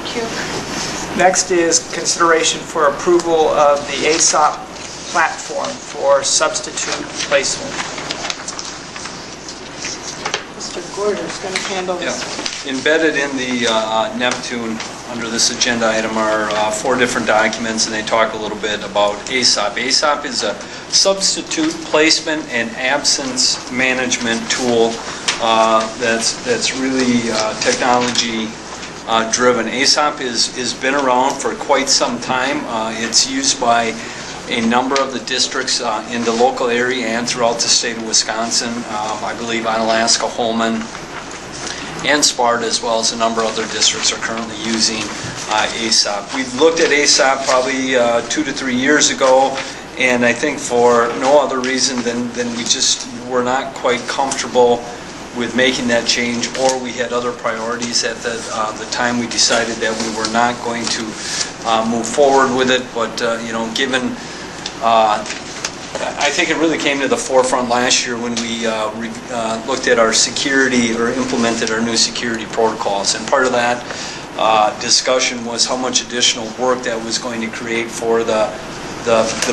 Thank you. Next is consideration for approval of the ASOP platform for substitute placement. Mr. Gordon's going to handle this. Embedded in the Neptune under this agenda item are 4 different documents, and they talk a little bit about ASOP. ASOP is a substitute placement and absence management tool that's really technology driven. ASOP has been around for quite some time. It's used by a number of the districts in the local area and throughout the state of Wisconsin. I believe Onalaska, Holmen, and Sparta, as well as a number of other districts, are currently using ASOP. We've looked at ASOP probably 2 to 3 years ago, and I think for no other reason than we just were not quite comfortable with making that change, or we had other priorities at the time. We decided that we were not going to move forward with it, but given I think it really came to the forefront last year when we looked at our security, or implemented our new security protocols, and part of that discussion was how much additional work that was going to create for the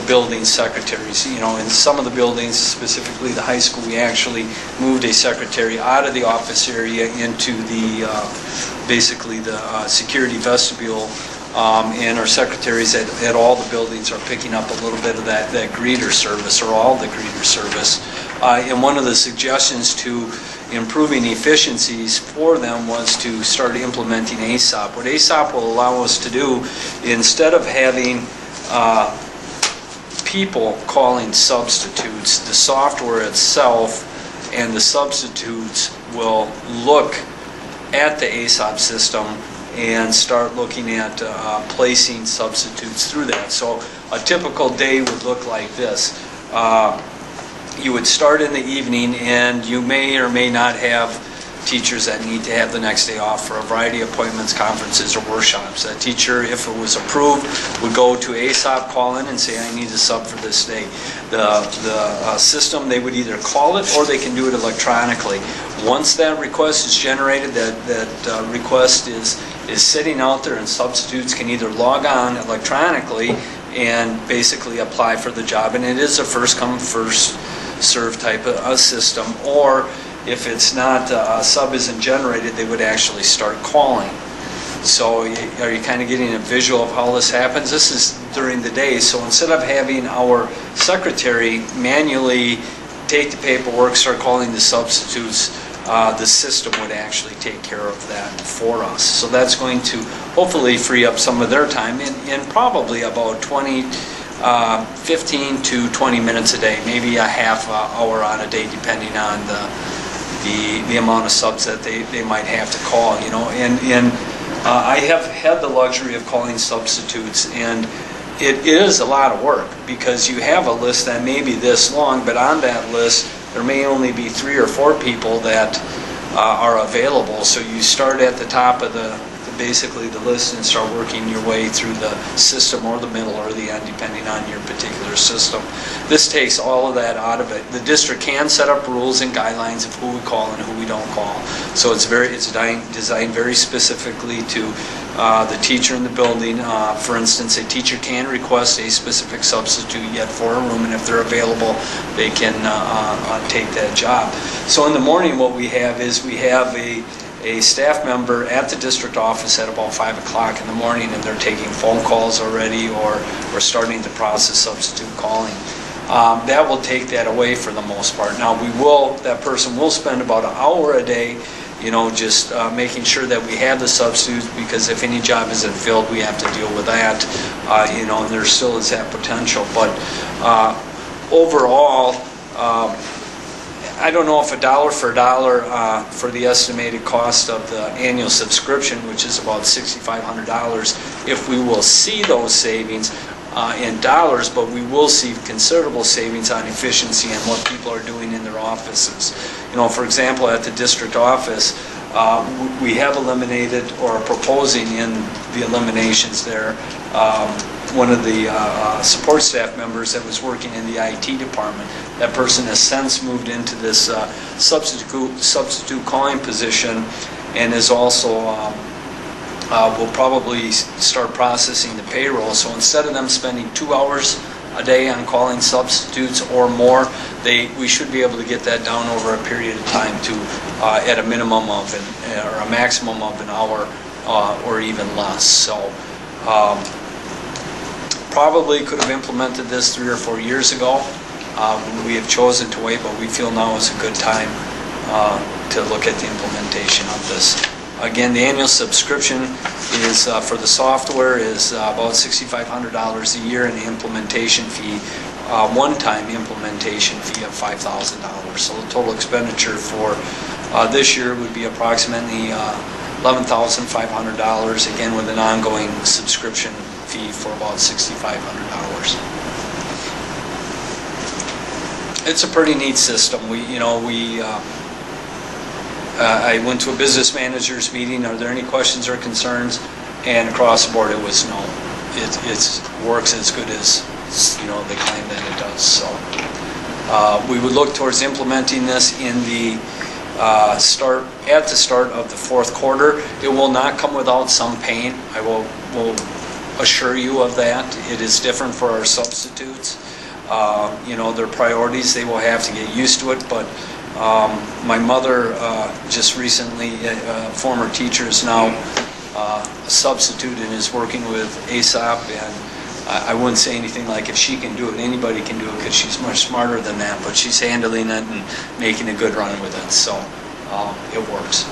building secretaries. In some of the buildings, specifically the high school, we actually moved a secretary out of the office area into the basically the security vestibule, and our secretaries at all the buildings are picking up a little bit of that greeter service, or all the greeter service. And one of the suggestions to improving efficiencies for them was to start implementing ASOP. What ASOP will allow us to do, instead of having people calling substitutes, the software itself and the substitutes will look at the ASOP system and start looking at placing substitutes through that. So a typical day would look like this. You would start in the evening, and you may or may not have teachers that need to have the next day off for a variety of appointments, conferences, or workshops. That teacher, if it was approved, would go to ASOP, call in, and say, I need a sub for this day. The system, they would either call it, or they can do it electronically. Once that request is generated, that request is sitting out there, and substitutes can either log on electronically and basically apply for the job. And it is a first come, first serve type of system. Or if it's not, a sub isn't generated, they would actually start calling. So are you kind of getting a visual of how this happens? This is during the day. So instead of having our secretary manually take the paperwork, start calling the substitutes, the system would actually take care of that for us. So that's going to hopefully free up some of their time in probably about 15 to 20 minutes a day, maybe a half hour on a day, depending on the amount of subs that they might have to call. And I have had the luxury of calling substitutes, and it is a lot of work, because you have a list that may be this long, but on that list there may only be 3 or 4 people that are available. So you start at the top of basically the list and start working your way through the system, or the middle, or the end, depending on your particular system. This takes all of that out of it. The district can set up rules and guidelines of who we call and who we don't call. So it's designed very specifically to the teacher in the building. For instance, a teacher can request a specific substitute yet for a room, and if they're available, they can take that job. So in the morning, what we have is we have a staff member at the district office at about 5 o'clock in the morning, and they're taking phone calls already, or starting to process substitute calling. That will take that away for the most part. Now that person will spend about an hour a day, just making sure that we have the substitutes, because if any job isn't filled, we have to deal with that, and there still is that potential. But overall, I don't know if $1 for $1 for the estimated cost of the annual subscription, which is about $6,500, if we will see those savings in dollars, but we will see considerable savings on efficiency and what people are doing in their offices. For example, at the district office, we have eliminated, or are proposing in the eliminations there, one of the support staff members that was working in the IT department. That person has since moved into this substitute calling position, and is also we'll probably start processing the payroll. So instead of them spending 2 hours a day on calling substitutes or more, we should be able to get that down over a period of time to at a minimum of or a maximum of an hour or even less. So probably could have implemented this 3 or 4 years ago. We have chosen to wait, but we feel now is a good time to look at the implementation of this. Again, the annual subscription is for the software is about $6,500 a year, and the implementation fee, one-time implementation fee of $5,000. So the total expenditure for this year would be approximately $11,500, again with an ongoing subscription fee for about $6,500. It's a pretty neat system. I went to a business managers meeting. Are there any questions or concerns? And across the board, it was no. It works as good as they claim that it does. So we would look towards implementing this in the start of the fourth quarter. It will not come without some pain. I will assure you of that. It is different for our substitutes. Their priorities, they will have to get used to it, but my mother just recently, former teacher, is now a substitute and is working with ASOP, and I wouldn't say anything like if she can do it, anybody can do it, because she's much smarter than that, but she's handling it and making a good run with it, so it works.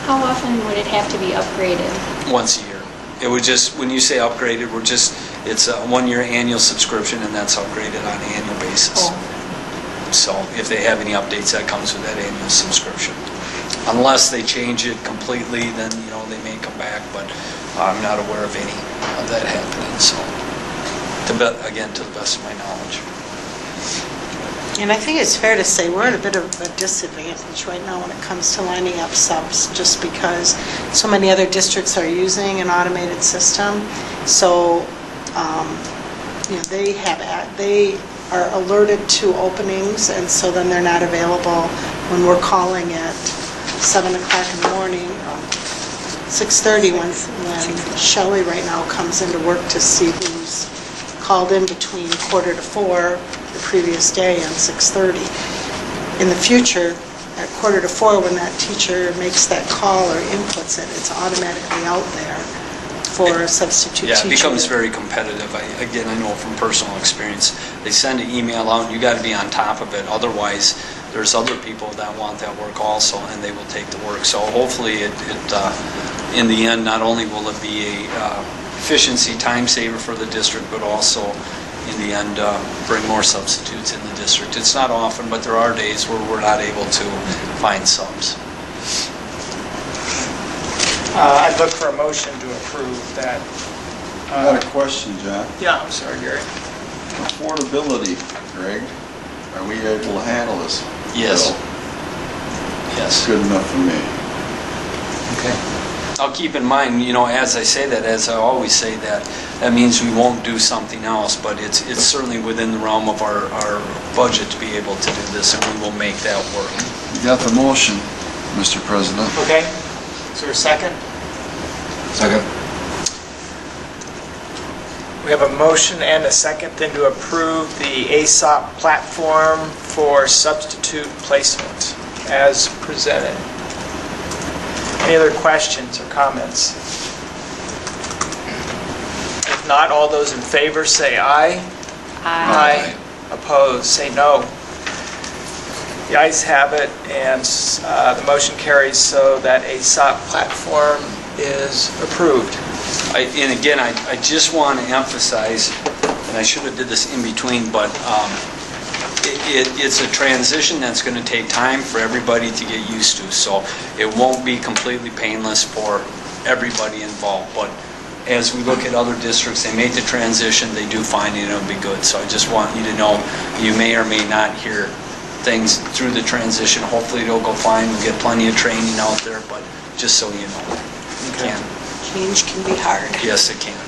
How often would it have to be upgraded? Once a year. It would just, when you say upgraded, it's a 1-year annual subscription, and that's upgraded on an annual basis. Oh. So if they have any updates, that comes with that annual subscription. Unless they change it completely, then they may come back, but I'm not aware of any of that happening. So, again, to the best of my knowledge. And I think it's fair to say we're at a bit of a disadvantage right now when it comes to lining up subs, just because so many other districts are using an automated system. So, they are alerted to openings, and so then they're not available when we're calling at 7 o'clock in the morning, 6:30 when Shelley right now comes into work to see who's called in between 3:45 the previous day and 6:30. In the future, at 3:45, when that teacher makes that call or inputs it, it's automatically out there for a substitute teacher. Yeah, it becomes very competitive. Again, I know from personal experience. They send an email out, and you got to be on top of it. Otherwise, there's other people that want that work also, and they will take the work. So hopefully, in the end, not only will it be a efficiency time saver for the district, but also in the end bring more substitutes in the district. It's not often, but there are days where we're not able to find subs. I'd look for a motion to approve that. I got a question, John. Yeah, I'm sorry, Gary. Affordability, Greg. Are we able to handle this? Yes. Bill? Yes. Good enough for me. Okay. I'll keep in mind, as I say that, as I always say that means we won't do something else, but it's certainly within the realm of our budget to be able to do this, and we will make that work. You got the motion, Mr. President. Okay. Is there a second? Second. We have a motion and a second then to approve the ASOP platform for substitute placement as presented. Any other questions or comments? If not, all those in favor say aye. Aye. Opposed, say no. The ayes have it, and the motion carries so that ASOP platform is approved. And again, I just want to emphasize, and I should have did this in between, but it's a transition that's going to take time for everybody to get used to. So it won't be completely painless for everybody involved. But as we look at other districts, they make the transition, they do find it, it'll be good. So I just want you to know, you may or may not hear things through the transition. Hopefully it'll go fine. We'll get plenty of training out there, but just so you know, it can. Change can be hard. Yes, it can.